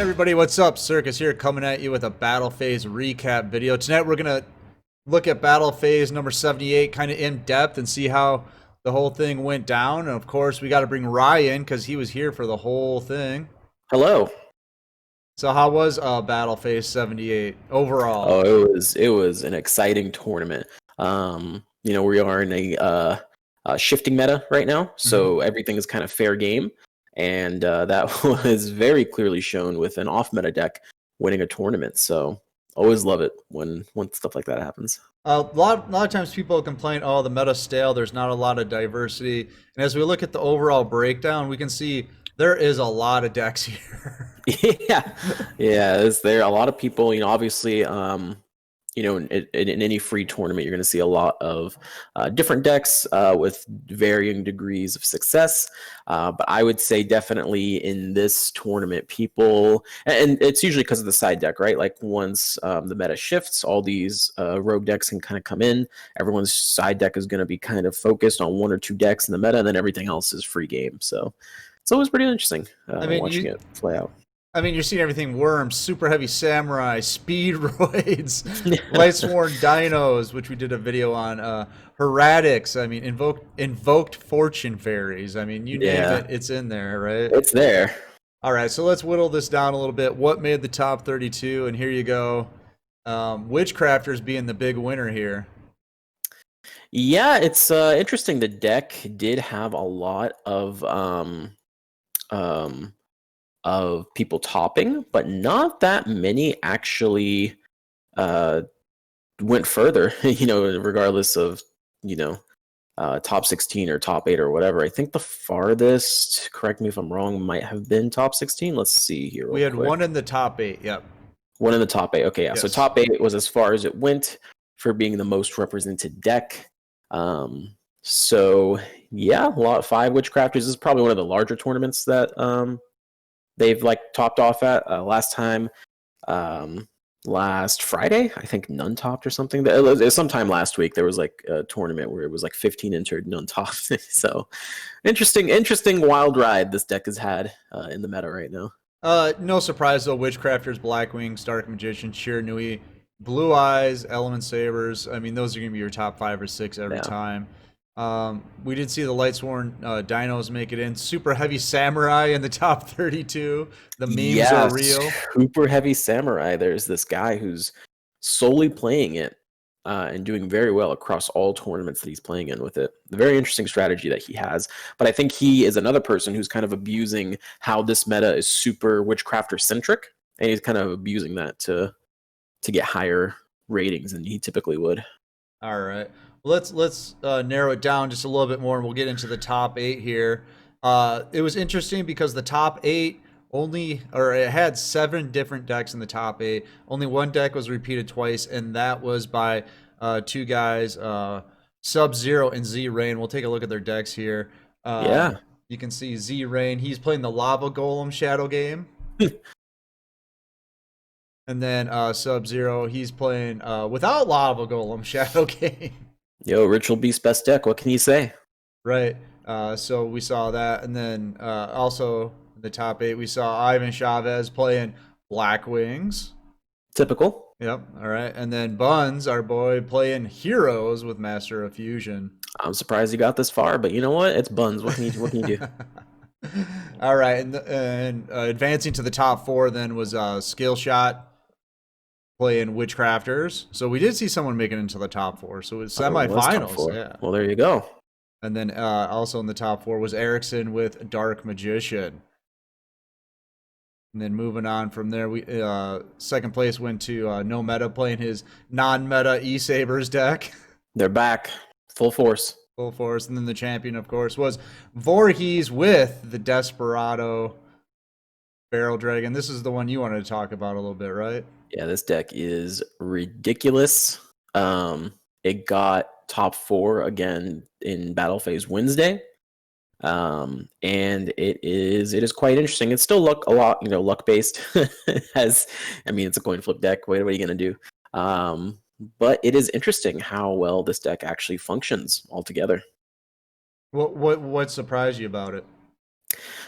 Everybody, what's up? Circus here, coming at you with a Battle Phase recap video. Tonight we're going to look at Battle Phase number 78 kind of in depth and see how the whole thing went down. And of course, we got to bring Ryi in because he was here for the whole thing. Hello. So how was Battle Phase 78 overall? Oh, it was an exciting tournament. We are in a shifting meta right now, so everything is kind of fair game. And that was very clearly shown with an off-meta deck winning a tournament. So always love it when stuff like that happens. A lot of times people complain, oh, the meta's stale, there's not a lot of diversity. And as we look at the overall breakdown, we can see there is a lot of decks here. yeah, is there a lot of people, obviously, in any free tournament, you're going to see a lot of different decks with varying degrees of success. But I would say definitely in this tournament, people, and it's usually because of the side deck, right? Like once the meta shifts, all these rogue decks can kind of come in. Everyone's side deck is going to be kind of focused on one or two decks in the meta, and then everything else is free game. So it's always pretty interesting watching it play out. I mean, you're seeing everything: Worms, Super Heavy Samurai, Speedroids, Lightsworn Dinos, which we did a video on, Heretics. I mean, invoked Fortune Fairies. I mean, you name it, it's in there, right? It's there. All right, so let's whittle this down a little bit. What made the top 32? And here you go. Witchcrafters being the big winner here. Yeah, it's interesting. The deck did have a lot of people topping, but not that many actually went further, regardless of, top 16 or top 8 or whatever. I think the farthest, correct me if I'm wrong, might have been top 16. Let's see here. We had one in the top 8, yep. One in the top 8, okay, yeah. Yes. So top 8 was as far as it went for being the most represented deck. So, yeah, a lot of 5 Witchcrafters. This is probably one of the larger tournaments that they've topped off at last time. Last Friday, I think none topped or something. Sometime last week there was a tournament where it was 15 entered, none topped. So interesting wild ride this deck has had in the meta right now. No surprise though. Witchcrafters, Blackwings, Dark Magician, Shiranui, Blue Eyes, Element Sabers. I mean, those are gonna be your top 5 or 6 every time. We did see the Lightsworn Dinos make it in. Super Heavy Samurai in the top 32. The memes are real. Super Heavy Samurai. There's this guy who's solely playing it and doing very well across all tournaments that he's playing in with it. A very interesting strategy that he has. But I think he is another person who's kind of abusing how this meta is super Witchcrafter centric, and he's kind of abusing that to get higher ratings than he typically would. All right. Let's narrow it down just a little bit more, and we'll get into the top 8 here. It was interesting because the top 8 it had 7 different decks in the top 8. Only one deck was repeated twice, and that was by 2 guys, Sub-Zero and Z-Rain. We'll take a look at their decks here. You can see Z-Rain. He's playing the Lava Golem Shadow game. And then Sub-Zero, he's playing without Lava Golem Shadow game. Yo, Ritual Beast best deck. What can you say? Right. So we saw that. And then also in the top 8, we saw Ivan Chavez playing Blackwings. Typical. Yep. All right. And then Buns, our boy, playing Heroes with Master of Fusion. I'm surprised you got this far, but you know what? It's Buns. What can you do? All right. And advancing to the top 4 then was Skillshot playing Witchcrafters. So we did see someone make it into the top 4. So it's semifinals. Yeah. Well, there you go. And then also in the top 4 was Erickson with Dark Magician. And then moving on from there, we second place went to No Meta playing his non-meta E-Sabers deck. They're back. Full force. Full force. And then the champion, of course, was Voorhees with the Desperado Barrel Dragon. This is the one you wanted to talk about a little bit, right? Yeah, this deck is ridiculous. It got top 4 again in Battle Phase Wednesday. And it is quite interesting. It's still luck based. It's a coin flip deck. What are you gonna do? But it is interesting how well this deck actually functions altogether. What surprised you about it?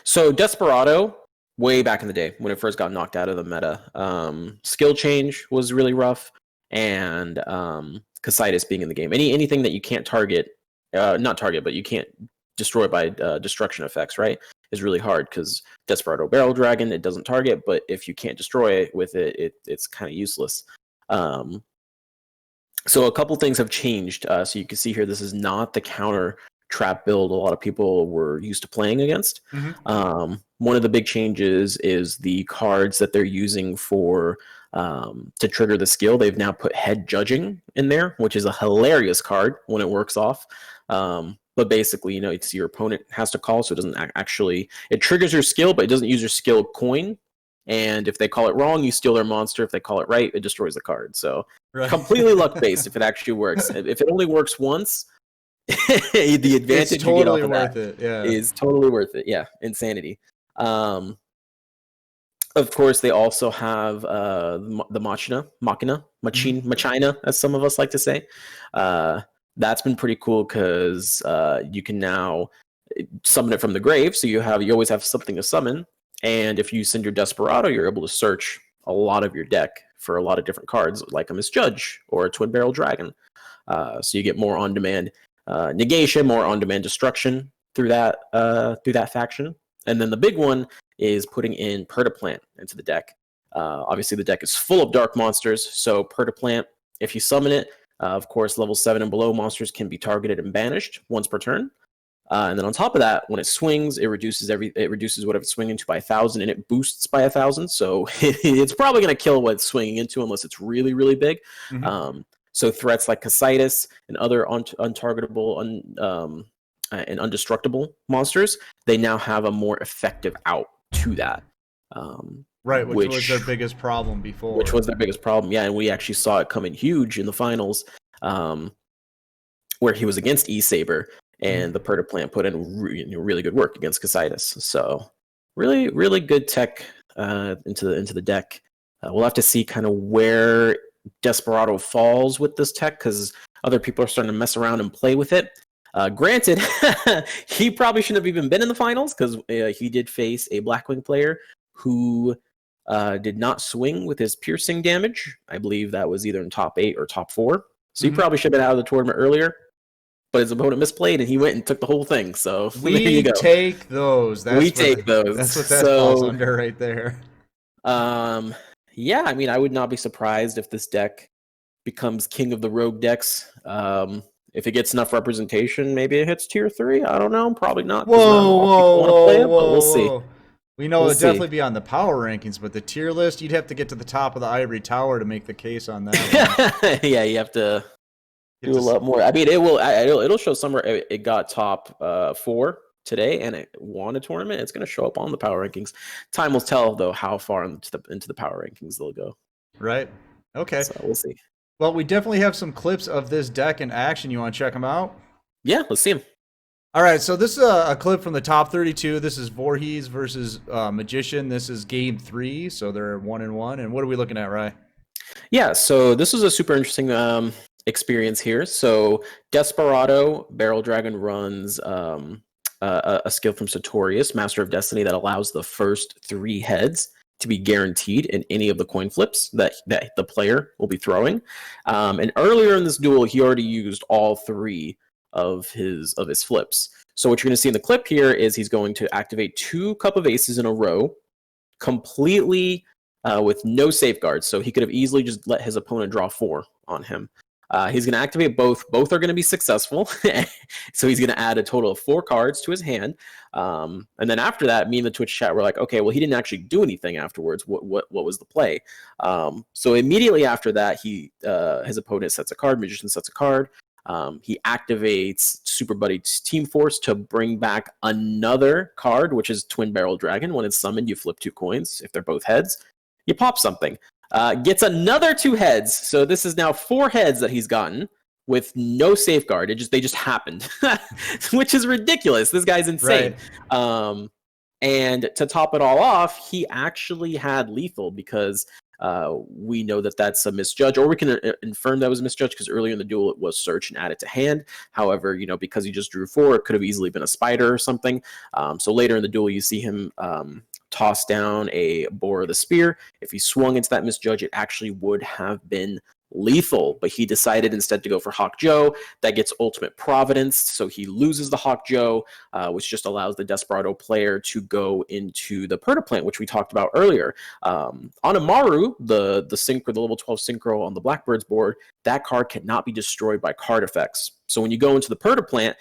So Desperado way back in the day when it first got knocked out of the meta. Skill change was really rough, and Casitas being in the game. Anything that you can't target, not target, but you can't destroy by destruction effects, right, is really hard, because Desperado Barrel Dragon, it doesn't target, but if you can't destroy it with it, it's kind of useless. So a couple things have changed. So you can see here, this is not the counter trap build a lot of people were used to playing against. One of the big changes is the cards that they're using for to trigger the skill. They've now put head judging in there, which is a hilarious card when it works off. But basically, it's your opponent has to call, so it doesn't actually, it triggers your skill, but it doesn't use your skill coin. And if they call it wrong, you steal their monster. If they call it right, it destroys the card. So completely luck-based if it actually works. If it only works once, the advantage it's totally you get off of worth it. Yeah, is totally worth it. Yeah, insanity. Of course, they also have the Machina, as some of us like to say. That's been pretty cool because you can now summon it from the grave. So you always have something to summon. And if you send your Desperado, you're able to search a lot of your deck for a lot of different cards, like a Misjudge or a Twin Barrel Dragon. So you get more on-demand negation, more on-demand destruction through that faction. And then the big one is putting in Pertaplant into the deck. Obviously, the deck is full of dark monsters, so Pertaplant, if you summon it, of course, level 7 and below monsters can be targeted and banished once per turn. And then on top of that, when it swings, it reduces whatever it's swinging into by 1,000, and it boosts by 1,000. So it's probably going to kill what it's swinging into unless it's really, really big. So threats like Casitas and other untargetable and undestructible monsters, they now have a more effective out to that. Right, which was their biggest problem before. Which was their biggest problem, yeah. And we actually saw it come in huge in the finals, where he was against E-Saber. And the Pertaplant put in really good work against Casitas. So really, really good tech into the deck. We'll have to see kind of where Desperado falls with this tech, because other people are starting to mess around and play with it. Granted, he probably shouldn't have even been in the finals, because he did face a Blackwing player who did not swing with his piercing damage. I believe that was either in top 8 or top 4. So he probably should have been out of the tournament earlier. But his opponent misplayed, and he went and took the whole thing. So there you go. Take those. We take those. That's what that falls under right there. Yeah, I mean, I would not be surprised if this deck becomes king of the rogue decks. If it gets enough representation, maybe it hits tier 3. I don't know. Probably not. Whoa. But we'll see. We know it'll definitely be on the power rankings, but the tier list, you'd have to get to the top of the ivory tower to make the case on that. Yeah, you have to do a lot more. I mean, it'll show somewhere it got top 4 today, and it won a tournament. It's going to show up on the power rankings. Time will tell, though, how far into the power rankings they'll go. Right. Okay. So we'll see. Well, we definitely have some clips of this deck in action. You want to check them out? Yeah, let's see them. All right, so this is a clip from the top 32. This is Voorhees versus Magician. This is game 3, so they're 1-1. And what are we looking at, Ryi? Yeah, so this is a super interesting experience here. So Desperado Barrel Dragon runs a skill from Sartorius, Master of Destiny, that allows the first 3 heads to be guaranteed in any of the coin flips that the player will be throwing. And earlier in this duel, he already used all 3 of his flips. So what you're going to see in the clip here is he's going to activate 2 Cup of Aces in a row, completely with no safeguards. So he could have easily just let his opponent draw 4 on him. He's going to activate both. Both are going to be successful. So he's going to add a total of 4 cards to his hand. And then after that, me and the Twitch chat were like, okay, well, he didn't actually do anything afterwards. What was the play? So immediately after that, his opponent sets a card. Magician sets a card. He activates Super Buddy's Team Force to bring back another card, which is Twin Barrel Dragon. When it's summoned, you flip 2 coins. If they're both heads, you pop something. Gets another 2 heads. So this is now 4 heads that he's gotten with no safeguard. They just happened, which is ridiculous. This guy's insane. Right. And to top it all off, he actually had lethal, because we know that that's a misjudge, or we can infirm that was a misjudge, because earlier in the duel it was search and add it to hand. However, because he just drew 4, it could have easily been a spider or something. So later in the duel, you see him toss down a Boar of the Spear. If he swung into that Misjudge, it actually would have been lethal, but he decided instead to go for Hawk Joe. That gets ultimate Providence, so he loses the Hawk Joe, which just allows the Desperado player to go into the Pertaplant, which we talked about earlier. On Amaru, the synchro, the level 12 synchro on the Blackbird's board, that card cannot be destroyed by card effects. So when you go into the Pertaplant,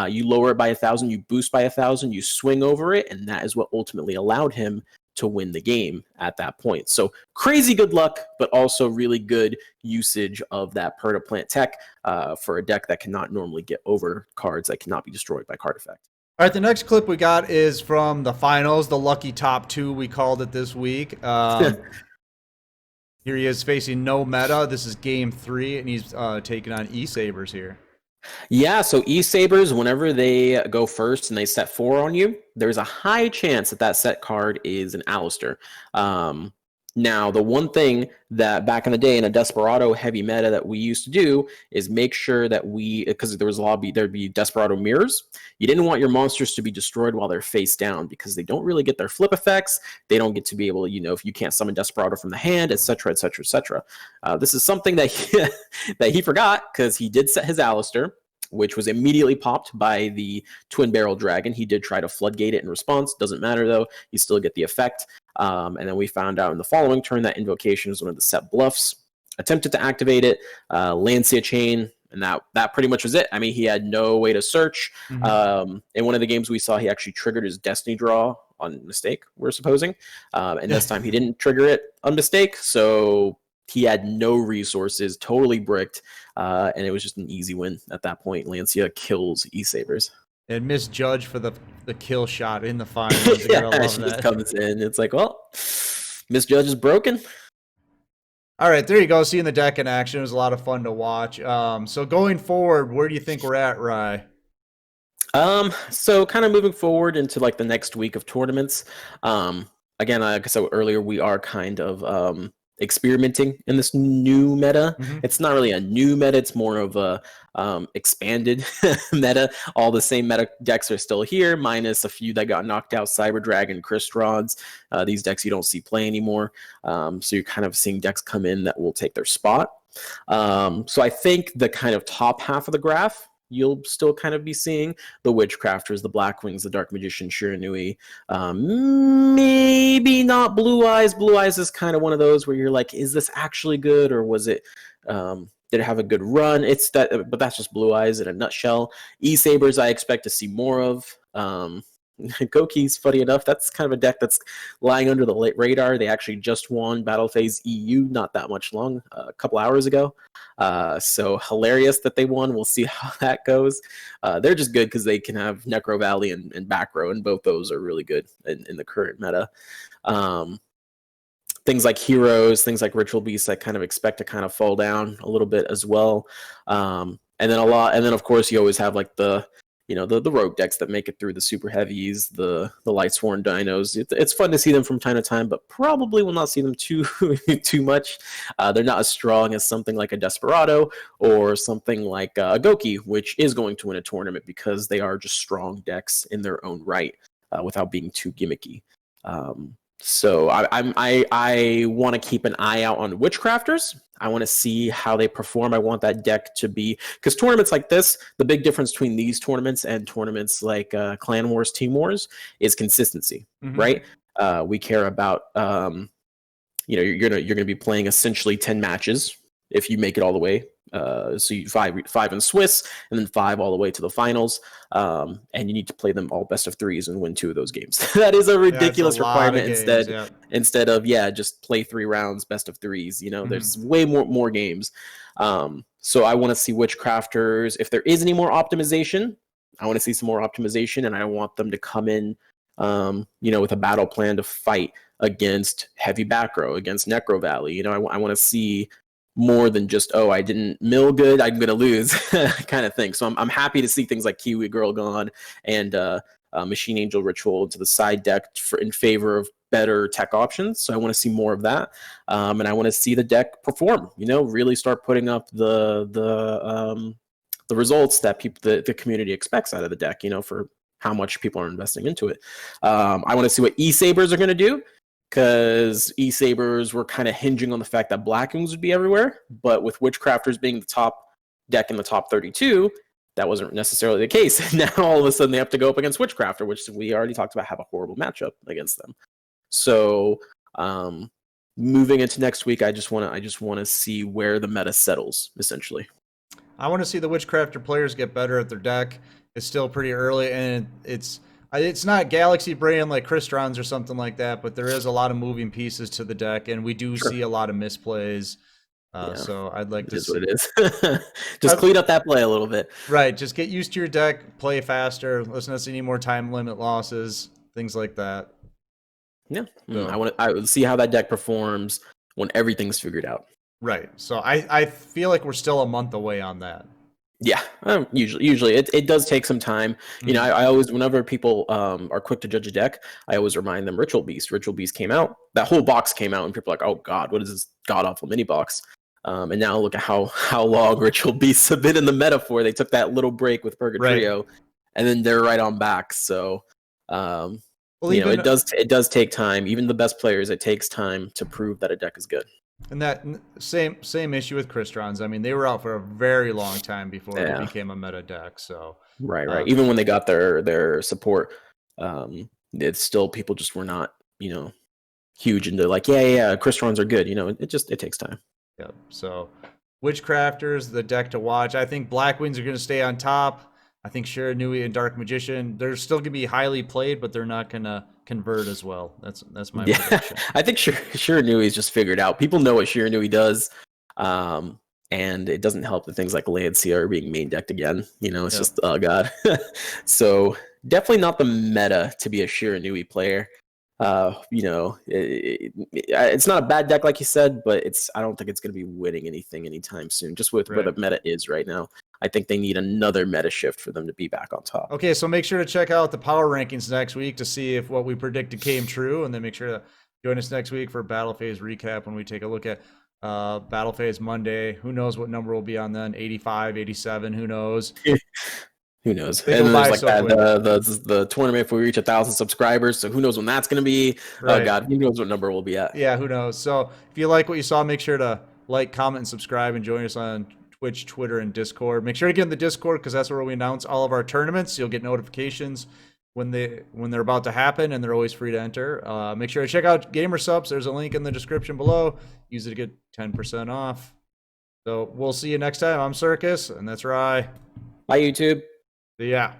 you lower it by 1,000, you boost by 1,000, you swing over it, and that is what ultimately allowed him to win the game at that point. So crazy good luck, but also really good usage of that Pertaplant tech for a deck that cannot normally get over cards that cannot be destroyed by card effect. All right, the next clip we got is from the finals, the lucky top 2, we called it this week. Here he is facing no meta. This is game 3, and he's taking on E-Sabers here. Yeah, so E-Sabers, whenever they go first and they set 4 on you, there's a high chance that that set card is an Alistair. Now, the one thing that back in the day in a Desperado heavy meta that we used to do is make sure that because there was there'd be Desperado mirrors. You didn't want your monsters to be destroyed while they're face down because they don't really get their flip effects. They don't get to be able to, if you can't summon Desperado from the hand, etc., etc., etc. This is something that he forgot because he did set his Alistair, which was immediately popped by the Twin Barrel Dragon. He did try to floodgate it in response. Doesn't matter, though. You still get the effect. And then we found out in the following turn that Invocation was one of the set bluffs. Attempted to activate it, Lancia Chain, and that pretty much was it. I mean, he had no way to search. Mm-hmm. In one of the games we saw, he actually triggered his Destiny Draw on mistake, we're supposing. And this time he didn't trigger it on mistake, so he had no resources, totally bricked, and it was just an easy win at that point. Lancia kills E-Sabers. And misjudged for the kill shot in the finals. Yeah, she just comes in. It's like, well, misjudge is broken. All right, there you go. Seeing the deck in action, it was a lot of fun to watch. So going forward, where do you think we're at, Ryi? So kind of moving forward into like the next week of tournaments. Again, like I said earlier, we are kind of experimenting in this new meta. Mm-hmm. It's not really a new meta, it's more of a expanded meta. All the same meta decks are still here, minus a few that got knocked out: Cyber Dragon, Kristrons. These decks you don't see play anymore. So you're kind of seeing decks come in that will take their spot. So I think the kind of top half of the graph, you'll still kind of be seeing the Witchcrafters, the Blackwings, the Dark Magician, Shiranui. Maybe not Blue Eyes. Blue Eyes is kind of one of those where you're like, is this actually good, or was it? Did it have a good run? But that's just Blue Eyes in a nutshell. E-Sabers, I expect to see more of. Goki's, funny enough, that's kind of a deck that's lying under the radar. They actually just won Battle Phase EU not that much long, a couple hours ago. So hilarious that they won. We'll see how that goes. They're just good because they can have Necro Valley and Back Row, and both those are really good in the current meta. Things like Heroes, things like Ritual Beasts, I kind of expect to kind of fall down a little bit as well. And then of course you always have like the rogue decks that make it through the super heavies, the Lightsworn Dinos. It's fun to see them from time to time, but probably will not see them too much. They're not as strong as something like a Desperado or something like a Goki, which is going to win a tournament because they are just strong decks in their own right, without being too gimmicky. So I want to keep an eye out on Witchcrafters. I want to see how they perform. I want that deck to be, because tournaments like this, the big difference between these tournaments and tournaments like Clan Wars, Team Wars is consistency, mm-hmm. right? We care about you're gonna be playing essentially 10 matches if you make it all the way. So you five in Swiss, and then 5 all the way to the finals, and you need to play them all best of 3s and win 2 of those games. That is a ridiculous requirement. Instead of just play 3 rounds best of 3s. Mm-hmm. There's way more games. So I want to see Witchcrafters. If there is any more optimization, I want to see some more optimization, and I want them to come in, with a battle plan to fight against Heavy Back Row, against Necro Valley. I want to see more than just, I didn't mill good, I'm gonna lose kind of thing. So I'm happy to see things like Kiwi Girl Gone and Machine Angel Ritual to the side deck in favor of better tech options. So I want to see more of that, and I want to see the deck perform. Really start putting up the results that the community expects out of the deck. For how much people are investing into it. I want to see what E-Sabers are going to do, because E-Sabers were kind of hinging on the fact that Black Wings would be everywhere, but with Witchcrafters being the top deck in the top 32, that wasn't necessarily the case. Now all of a sudden they have to go up against Witchcrafter, which we already talked about have a horrible matchup against them. So moving into next week, I just want to see where the meta settles, essentially. I want to see the Witchcrafter players get better at their deck. It's still pretty early, and it's not Galaxy Brain like Crystron's or something like that, but there is a lot of moving pieces to the deck, and we do see a lot of misplays. So I'd like to see what it is. Just clean up that play a little bit. Right. Just get used to your deck, play faster. Listen to any more time limit losses, things like that. Yeah. So. I would see how that deck performs when everything's figured out. Right. So I feel like we're still a month away on that. Yeah, usually it does take some time. You know, I always, whenever people are quick to judge a deck, I always remind them Ritual Beast. Ritual Beast came out, that whole box came out, and people are like, oh God, what is this god awful mini box? And now look at how long Ritual Beasts have been in the meta for. They took that little break with Purgatrio, and then they're right on back. So, it does take time. Even the best players, it takes time to prove that a deck is good. And that same issue with Crystron's. I mean, they were out for a very long time before it became a meta deck. So right. Even when they got their support, it's still, people just were not, huge into like, Crystron's are good. It takes time. Yeah. So Witchcrafters, the deck to watch. I think Black Wings are going to stay on top. I think Shiranui and Dark Magician, they're still going to be highly played, but they're not going to convert as well. That's my prediction. I think Shiranui is just figured out. People know what Shiranui does, and it doesn't help that things like Lancea are being main decked again. It's just, oh God. So definitely not the meta to be a Shiranui player. It's not a bad deck like you said, but I don't think it's going to be winning anything anytime soon, just with where the meta is right now. I think they need another meta shift for them to be back on top. Okay, so make sure to check out the power rankings next week to see if what we predicted came true, and then make sure to join us next week for Battle Phase recap when we take a look at Battle Phase Monday. Who knows what number will be on then? 85, 87, who knows? Who knows? And then there's like the tournament if we reach 1,000 subscribers. So who knows when that's going to be? Right. Oh God, who knows what number we'll be at? Yeah, who knows? So if you like what you saw, make sure to like, comment, and subscribe, and join us on Twitch, Twitter, and Discord. Make sure to get in the Discord because that's where we announce all of our tournaments. You'll get notifications when they're about to happen, and they're always free to enter. Make sure to check out Gamersupps. There's a link in the description below. Use it to get 10% off. So we'll see you next time. I'm Circus, and that's Ryi. Bye, YouTube. See ya.